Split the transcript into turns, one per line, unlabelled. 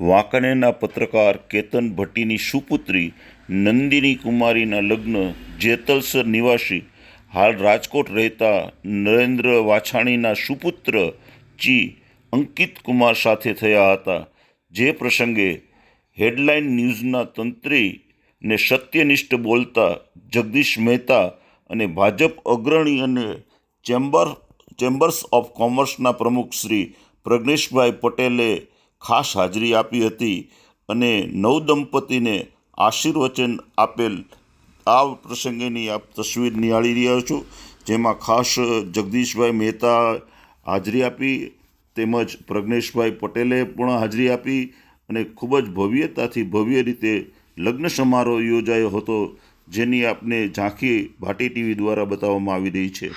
વાંકાનેરના પત્રકાર કેતન ભટ્ટીની સુપુત્રી નંદિની કુમારીના લગ્ન જેતલસર નિવાસી હાલ રાજકોટ રહેતા નરેન્દ્ર વાછાણીના સુપુત્ર ચી અંકિત કુમાર સાથે થયા હતા। જે પ્રસંગે હેડલાઇન ન્યૂઝના તંત્રીને સત્યનિષ્ઠ બોલતા જગદીશ મહેતા અને ભાજપ અગ્રણી અને ચેમ્બર્સ ઓફ કોમર્સના પ્રમુખ શ્રી પ્રજ્ઞેશભાઈ પટેલે ખાસ હાજરી આપી હતી અને નવદંપતિને આશીર્વચન આપેલ। આ પ્રસંગેની આપ તસવીર નિહાળી રહ્યા છો, જેમાં ખાસ જગદીશભાઈ મહેતા હાજરી આપી તેમજ પ્રજ્ઞેશભાઈ પટેલે પણ હાજરી આપી અને ખૂબ જ ભવ્યતાથી ભવ્ય રીતે લગ્ન સમારોહ યોજાયો હતો, જેની આપને ઝાંખી ભાટી ટીવી દ્વારા બતાવવામાં આવી રહી છે।